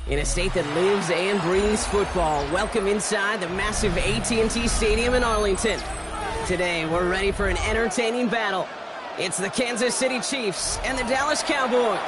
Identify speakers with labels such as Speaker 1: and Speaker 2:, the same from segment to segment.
Speaker 1: In a state that lives and breathes football, welcome inside the massive AT&T Stadium in Arlington. Today, we're ready for an entertaining battle. It's the Kansas City Chiefs and the Dallas Cowboys.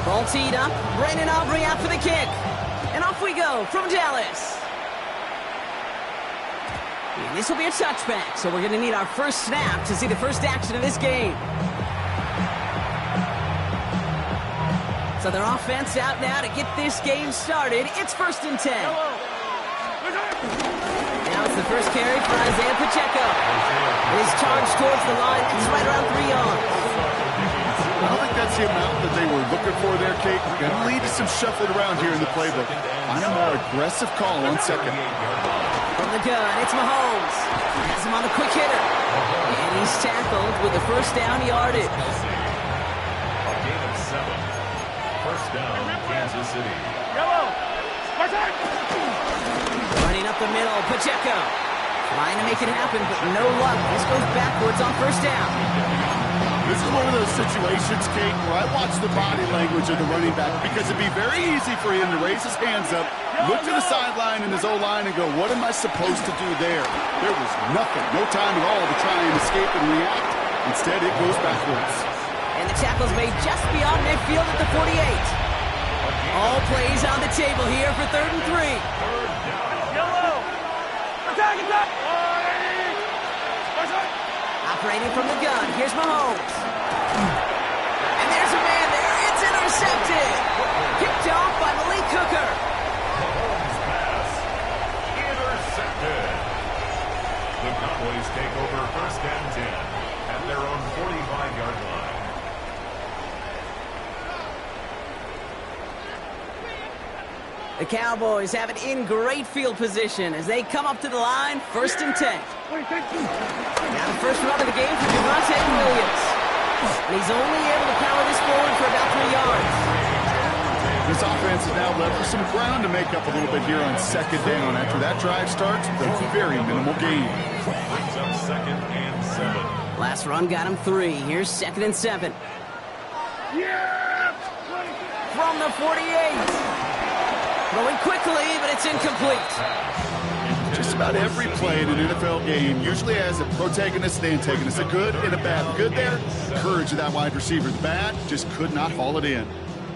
Speaker 1: Ball teed up, Brandon Aubrey out for the kick. And off we go from Dallas. And this will be a touchback, so we're going to need our first snap to see the first action of this game. So their offense out now to get this game started. It's 1st and 10. Now it's the first carry for Isaiah Pacheco. His charge towards the line, it's right around 3 yards.
Speaker 2: I don't think that's the amount that they were looking for there, Kate. Going to lead to some shuffling around here in the playbook. I'm a more aggressive call on second.
Speaker 1: From the gun, it's Mahomes. He has him on the quick hitter. And he's tackled with the first down yardage.
Speaker 3: A gain of 7. First down, Kansas City.
Speaker 1: Running up the middle, Pacheco. Trying to make it happen, but no luck. This goes backwards on first down.
Speaker 2: This is one of those situations, Kate, where I watch the body language of the running back because it'd be very easy for him to raise his hands up, look to the sideline in his O-line and go, what am I supposed to do there? There was nothing, no time at all to try and escape and react. Instead, it goes backwards.
Speaker 1: And the tackle's made just beyond midfield at the 48. All plays on the table here for 3rd and 3. Operating from the gun, here's Mahomes. And there's a man there, it's intercepted. Kicked off by Malik Cooker.
Speaker 3: Mahomes pass. Intercepted. The Cowboys take over 1st and 10 at their own 45-yard line.
Speaker 1: The Cowboys have it in great field position as they come up to the line, 1st and 10. Now the first run of the game for Javonte Williams. And he's only able to power this forward for about 3 yards.
Speaker 2: This offense is now left with some ground to make up a little bit here on 2nd down. After that drive starts, with a very minimal gain.
Speaker 3: Brings up 2nd and 7.
Speaker 1: Last run got him 3. Here's 2nd and 7. From the 48. Throwing quickly, but it's incomplete.
Speaker 2: Just about every play in an NFL game usually has a protagonist and antagonist, a good and a bad. The good there, courage of that wide receiver. The bad, just could not haul it in.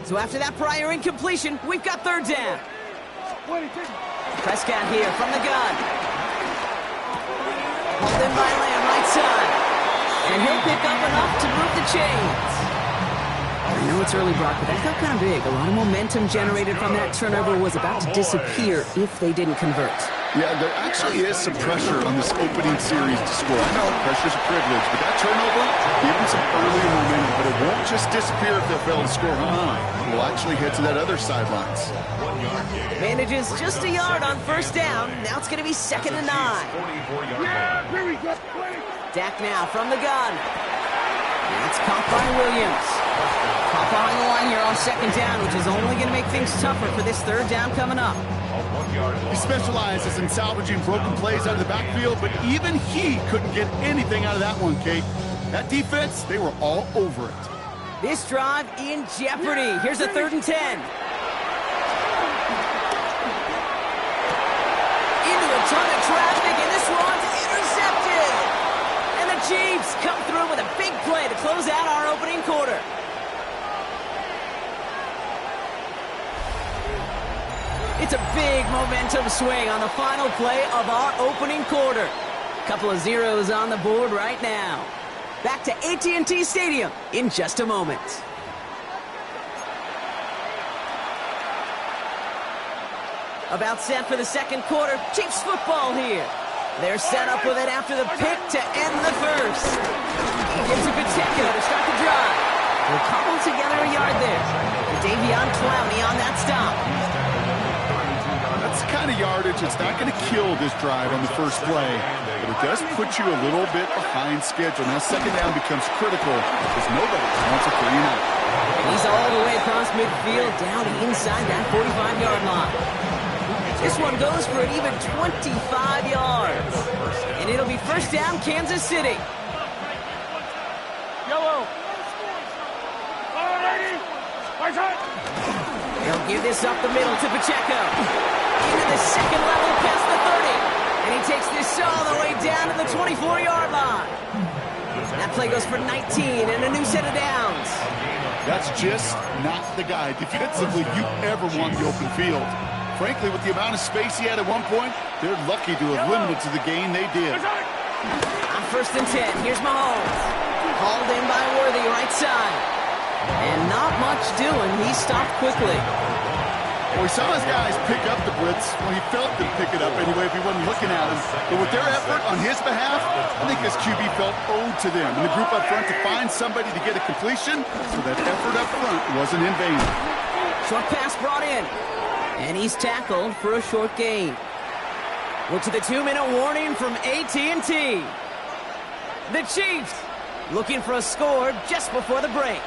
Speaker 1: So after that prior incompletion, we've got 3rd down. Prescott here from the gun. Pulled in by Lamb, right side. And he'll pick up enough to move the chains. I know it's early, Brock, but that felt kind of big. A lot of momentum generated from that turnover was about to disappear if they didn't convert.
Speaker 2: Yeah, there actually is some pressure on this opening series to score. I know pressure's a privilege, but that turnover gave them some early momentum, but it won't just disappear if they fail to score. We'll actually head to that other sidelines.
Speaker 1: Manages just a yard on 1st down. Now it's going to be 2nd and 9. Dak now from the gun. And it's caught by Williams. Caught behind the line here on 2nd down, which is only going to make things tougher for this 3rd down coming up.
Speaker 2: He specializes in salvaging broken plays out of the backfield, but even he couldn't get anything out of that one, Kate. That defense, they were all over it.
Speaker 1: This drive in jeopardy. Here's a 3rd and 10. Into a ton of traffic, and this one's intercepted. And the Chiefs come through with a big play to close out our opening quarter. It's a big momentum swing on the final play of our opening quarter. Couple of zeros on the board right now. Back to AT&T Stadium in just a moment. About set for the 2nd quarter. Chiefs football here. They're set up with it after the pick to end the 1st. He gives it Pacheco to start the drive. We'll cobble together a yard there. Davion Clowney on that stop.
Speaker 2: That's the kind of yardage that's not going to kill this drive on the first play, but it does put you a little bit behind schedule. Now 2nd down becomes critical because nobody wants a 3-and-out.
Speaker 1: He's all the way across midfield down inside that 45-yard line. This one goes for an even 25 yards. And it'll be first down, Kansas City.
Speaker 4: Yellow.
Speaker 1: They'll give this up the middle to Pacheco. Into the second level past the 30. And he takes this all the way down to the 24-yard line. That play goes for 19 and a new set of downs.
Speaker 2: That's just not the guy defensively you ever want in the open field. Frankly, with the amount of space he had at one point, they're lucky to have limited to the gain they did.
Speaker 1: On first and 10, here's Mahomes. Hauled in by Worthy, right side. And not much doing. He stopped quickly.
Speaker 2: Well, we saw his guys pick up the blitz. Well, he felt they'd pick it up anyway if he wasn't looking at him. But with their effort on his behalf, I think his QB felt owed to them and the group up front to find somebody to get a completion, so that effort up front wasn't in vain.
Speaker 1: Short pass brought in. And he's tackled for a short gain. Look to the 2-minute warning from AT&T. The Chiefs looking for a score just before the break.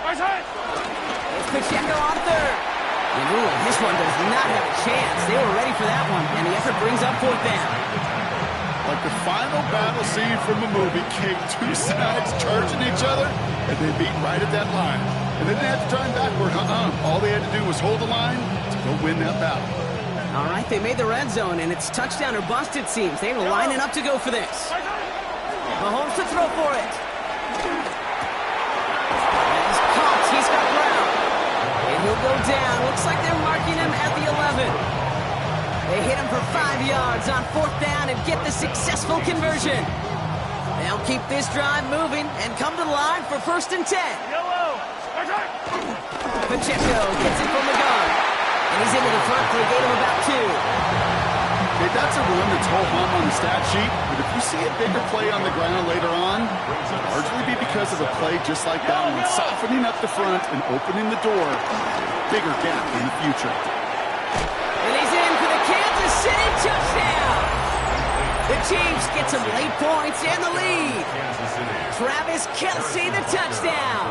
Speaker 1: It's Pacheco on third. And ooh, this one does not have a chance. They were ready for that one, and the effort brings up fourth down.
Speaker 2: Like the final battle scene from a movie, Kate, two sides charging each other, and they beat right at that line. And they didn't have to turn backward. All they had to do was hold the line to go win that battle.
Speaker 1: All right, they made the red zone, and it's touchdown or bust, it seems. They were lining up to go for this. Mahomes to throw for it. He's caught. He's got Brown. And he'll go down. Looks like they're marking him at the 11. They hit him for 5 yards on fourth down and get the successful conversion. They'll keep this drive moving and come to the line for first and 10. Pacheco gets it from the gun. And he's into the front for a gain of about 2.
Speaker 2: Okay, that's a run that's ho-hum on the stat sheet, but if you see a bigger play on the ground later on, it'll largely be because of a play just like that one, softening up the front and opening the door, bigger gap in the future.
Speaker 1: And he's in for the Kansas City touchdown. The Chiefs get some late points and the lead. Travis Kelce, the touchdown.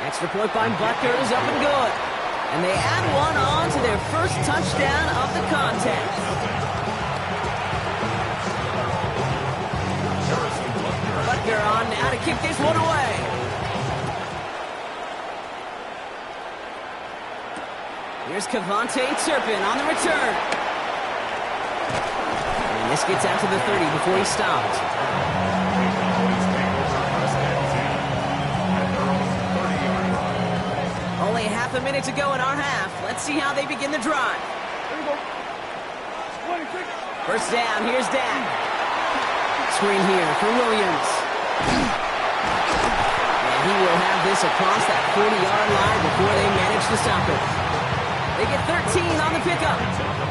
Speaker 1: Extra point by Butker is up and good. And they add one on to their first touchdown of the contest. Butker on now to kick this one away. Here's Kevontae Turpin on the return. And this gets out to the 30 before he stopped. Only half a minute to go in our half. Let's see how they begin the drive. First down, here's Dak. Screen here for Williams. And he will have this across that 40-yard line before they manage to stop it. They get 13 on the pickup.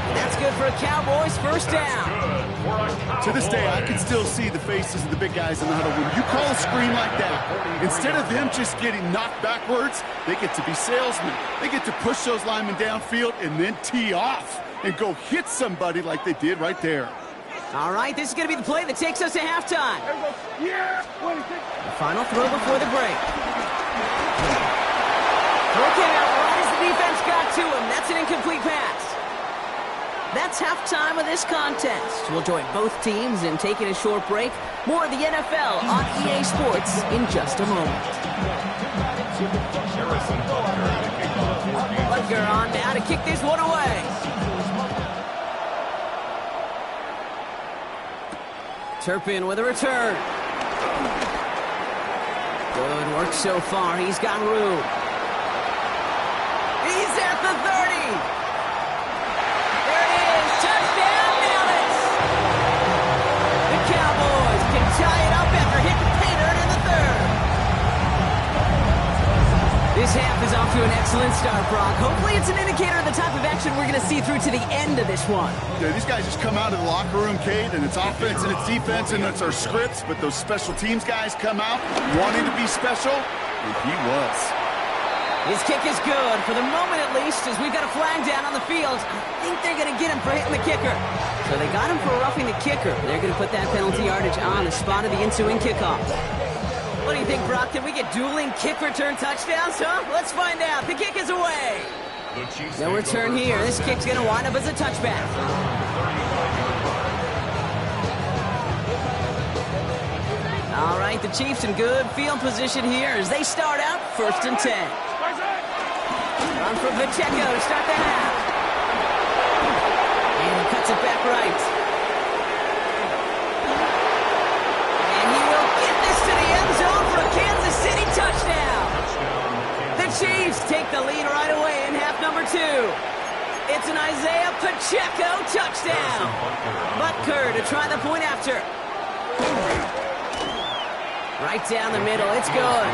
Speaker 1: And that's good for a Cowboys first down.
Speaker 2: To this day, I can still see the faces of the big guys in the huddle. When you call a screen like that, instead of them just getting knocked backwards, they get to be salesmen. They get to push those linemen downfield and then tee off and go hit somebody like they did right there.
Speaker 1: All right, this is going to be the play that takes us to halftime. The final throw before the break. Throw came out right as the defense got to him. That's an incomplete pass. That's halftime of this contest. We'll join both teams in taking a short break. More of the NFL on EA Sports in just a moment. Butker on now to kick this one away. Turpin with a return. Good work so far. He's got room. He's at the 30. There it is. Touchdown, Dallas. The Cowboys can tie it up after hitting pay dirt in the third. This half is off to an excellent start, Brock. Hopefully it's an indicator of the type of action we're going to see through to the end of this one.
Speaker 2: Yeah, these guys just come out of the locker room, Kate, and it's offense and it's defense and it's our scripts, but those special teams guys come out wanting to be special, and he was.
Speaker 1: His kick is good, for the moment at least, as we've got a flag down on the field. I think they're going to get him for hitting the kicker. So they got him for roughing the kicker. They're going to put that penalty yardage on the spot of the ensuing kickoff. What do you think, Brock? Can we get dueling kick return touchdowns, huh? Let's find out. The kick is away.
Speaker 3: The Chiefs
Speaker 1: No
Speaker 3: take
Speaker 1: return
Speaker 3: over
Speaker 1: here.
Speaker 3: first
Speaker 1: This kick's
Speaker 3: and
Speaker 1: going to wind up as a touchback.
Speaker 3: 35-yard line.
Speaker 1: All right, the Chiefs in good field position here as they start out 1st and 10. Run from Pacheco to start the half. And he cuts it back right. And he will get this to the end zone for a Kansas City touchdown. The Chiefs take the lead right away in half number 2. It's an Isaiah Pacheco touchdown. Butker to try the point after. Right down the middle, it's good.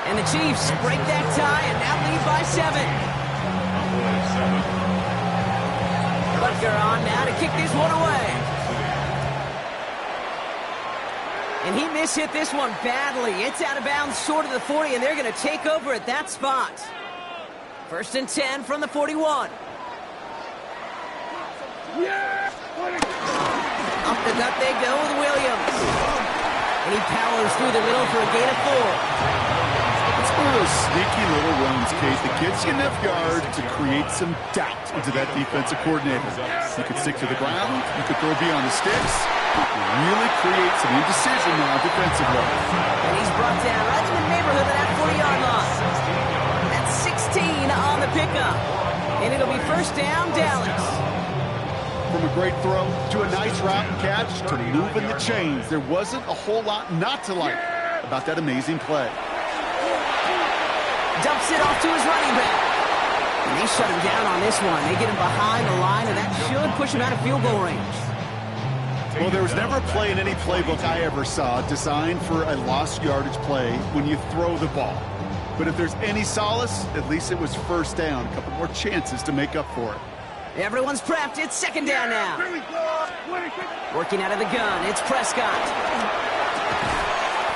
Speaker 1: And the Chiefs break that tie and now lead by 7. Butker on now to kick this one away. And he mishit this one badly. It's out of bounds short of the 40, and they're going to take over at that spot. 1st and 10 from the 41. Up the gut they go with Williams. And he powers through the middle for a gain of 4.
Speaker 2: It's one of those sneaky little runs, Kate, that gets you enough yards to create some doubt into that defensive coordinator. You could stick to the ground. You could throw beyond the sticks. You can really create some indecision now defensively.
Speaker 1: And he's brought down right in the neighborhood of that 40-yard line. That's 16 on the pickup. And it'll be 1st down, Dallas.
Speaker 2: From a great throw to a nice route and catch to moving the chains, there wasn't a whole lot not to like about that amazing play.
Speaker 1: Dumps it off to his running back. And they shut him down on this one. They get him behind the line, and that should push him out of field goal range.
Speaker 2: Well, there was never a play in any playbook I ever saw designed for a lost yardage play when you throw the ball. But if there's any solace, at least it was 1st down. A couple more chances to make up for it.
Speaker 1: Everyone's prepped. It's 2nd down now. Working out of the gun. It's Prescott.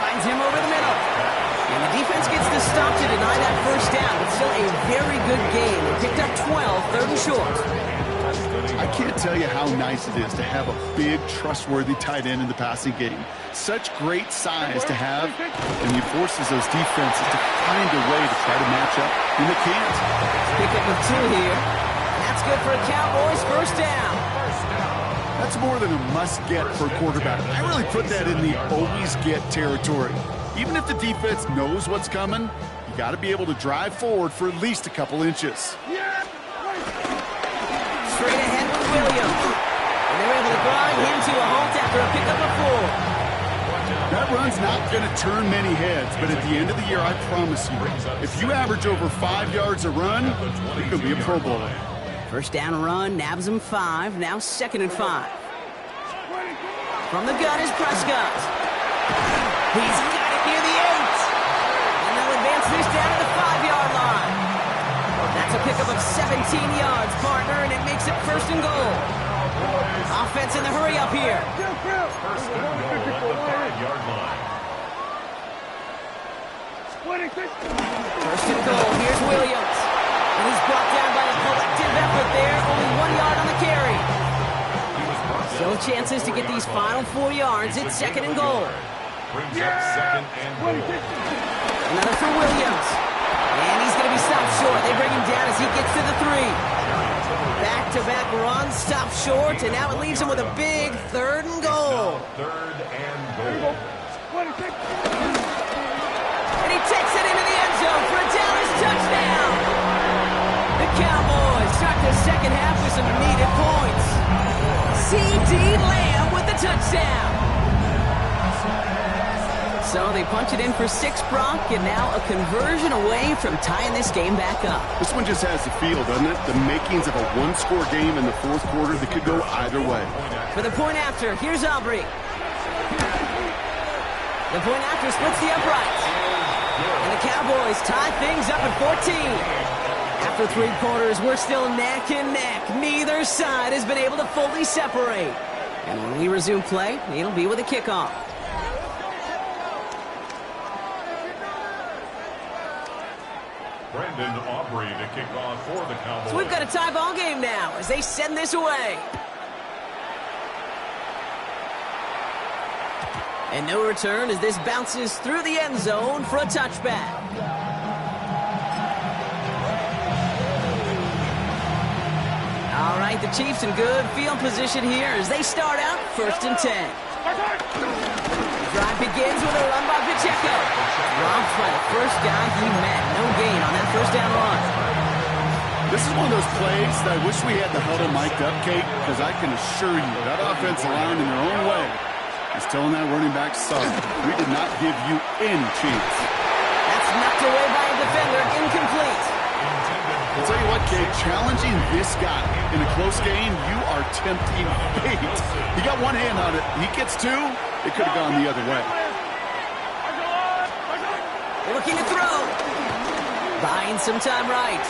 Speaker 1: Finds him over the middle. And the defense gets the stop to deny that 1st down. But still a very good game. They picked up 12, 3rd and short.
Speaker 2: I can't tell you how nice it is to have a big, trustworthy tight end in the passing game. Such great size to have, and he forces those defenses to find a way to try to match up when they can't.
Speaker 1: Pick up with 2 here. That's good for a Cowboys 1st down.
Speaker 2: That's more than a must-get for a quarterback. I really put that in the always-get territory. Even if the defense knows what's coming, you got to be able to drive forward for at least a couple inches.
Speaker 1: Straight ahead with Williams. And they're able to grind him to a halt after a pickup of 4.
Speaker 2: That run's not going to turn many heads, but at the end of the year, I promise you, if you average over 5 yards a run, you could be a Pro Bowler.
Speaker 1: 1st down run, nabs him 5, now 2nd and 5. From the gun is Prescott. He's got it near the 8. And they'll advance this down to the 5-yard line. That's a pickup of 17 yards, partner, and it makes it 1st and goal. Offense in the hurry up here.
Speaker 3: 1st and goal at the 5-yard line.
Speaker 1: 1st and goal, here's Williams. And he's brought down by a collective effort there. Only 1 yard on the carry. Still chances to get these final 4 yards. It's 2nd and goal.
Speaker 3: Brings up 2nd and goal.
Speaker 1: Another for Williams. And he's going to be stopped short. They bring him down as he gets to the 3. Back-to-back runs, stop short, and now it leaves him with a big 3rd and goal.
Speaker 3: 3rd and goal.
Speaker 1: And he takes it into the end zone for a Dallas touchdown. The Cowboys start the 2nd half with some needed points. C.D. Lamb with the touchdown. So they punch it in for 6, Brock, and now a conversion away from tying this game back up.
Speaker 2: This one just has the feel, doesn't it? The makings of a one-score game in the 4th quarter that could go either way.
Speaker 1: For the point after, here's Aubrey. The point after splits the uprights. And the Cowboys tie things up at 14. After 3 quarters, we're still neck and neck. Neither side has been able to fully separate. And when we resume play, it'll be with a kickoff.
Speaker 3: Brandon Aubrey to kick off for the Cowboys.
Speaker 1: So we've got a tie ball game now as they send this away. And no return as this bounces through the end zone for a touchback. All right, the Chiefs in good field position here as they start out 1st and 10. Drive begins with a run by Pacheco. Robbed by the first guy he met. No gain on that first down run.
Speaker 2: This is one of those plays that I wish we had the huddle mic'd up, Kate, because I can assure you that offensive line in their own way is telling that running back, sorry, we did not give you any chance.
Speaker 1: That's knocked away by a defender, incomplete.
Speaker 2: I'll tell you what, Kate, challenging this guy in a close game, you are tempting fate. He got one hand on it. He gets two, it could have gone the other way.
Speaker 1: Looking to throw. Buying some time right.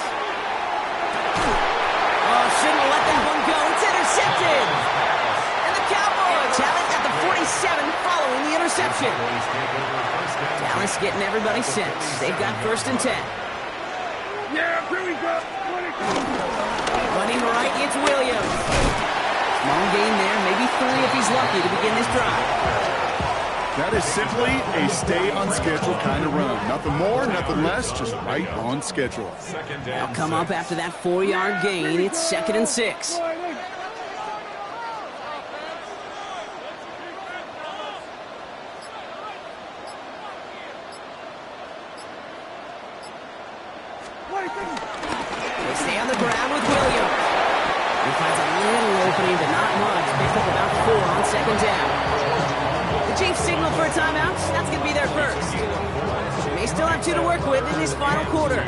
Speaker 1: Oh, shouldn't have let that one go. It's intercepted. And the Cowboys have it at the 47 following the interception. Dallas getting everybody set. They've got 1st and 10.
Speaker 4: Yeah, here we go.
Speaker 1: Running right, it's Williams. Small gain there, maybe 3 if he's lucky to begin this drive.
Speaker 2: That is simply a stay-on-schedule kind of run. Nothing more, nothing less, just right on schedule.
Speaker 1: They'll come up after that 4-yard gain. It's 2nd and 6. They stay on the ground with Williams. He finds a little opening, but not much. Picks up about 4 on 2nd down. The Chiefs signal for a timeout. That's going to be their first. They still have 2 to work with in this final quarter.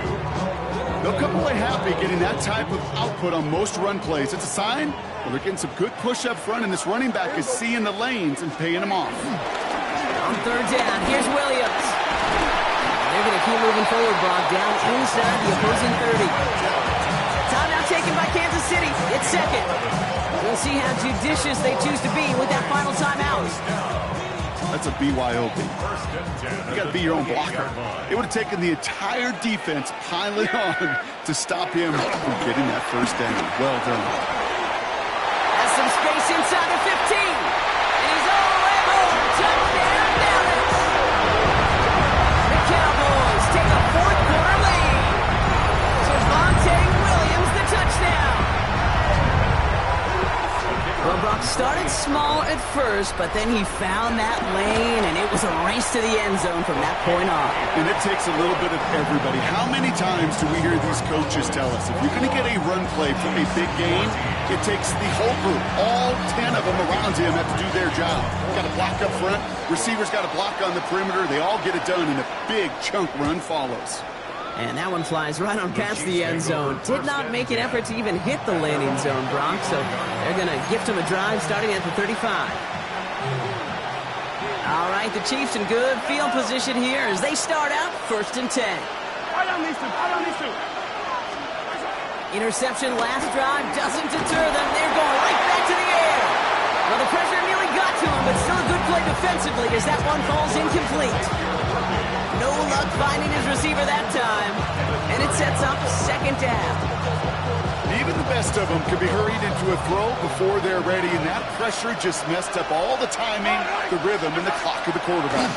Speaker 2: They'll come away happy getting that type of output on most run plays. It's a sign that they're getting some good push up front, and this running back is seeing the lanes and paying them off.
Speaker 1: On 3rd down, here's Williams. They're going to keep moving forward, Brock, down inside the opposing 30. Timeout taken by Kansas City. It's 2nd. We'll see how judicious they choose to be with that final timeout.
Speaker 2: That's a BYOB. You got to be your own blocker. It would have taken the entire defense piling on to stop him from getting that 1st down. Well done.
Speaker 1: Has some space inside the 15. And he's all the way home. Touchdown, Dallas. The Cowboys take a 4th quarter lead. Javonte Williams, the touchdown. Well, Brock started small at first, but then he found that lane, and it was a race to the end zone from that point on.
Speaker 2: And it takes a little bit of everybody. How many times do we hear these coaches tell us, if you're going to get a run play from a big game, it takes the whole group, all 10 of them around him have to do their job. Got to block up front, receivers got to block on the perimeter, they all get it done, and a big chunk run follows.
Speaker 1: And that one flies right on past the end zone. Did not make an effort to even hit the landing zone, Brock, so they're going to gift him a drive starting at the 35. All right, the Chiefs in good field position here as they start out 1st and 10.
Speaker 4: Right on these two.
Speaker 1: Interception last drive doesn't deter them. They're going right back to the air. Well, the pressure nearly got to him, but still a good play defensively as that one falls incomplete. No luck finding his receiver that time. And it sets up 2nd down.
Speaker 2: Even the best of them could be hurried into a throw before they're ready, and that pressure just messed up all the timing, the rhythm, and the clock of the quarterback.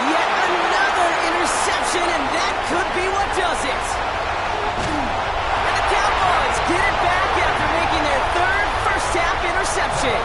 Speaker 1: Yet another interception, and that could be what does it. And the Cowboys get it back after making their 3rd first-half interception.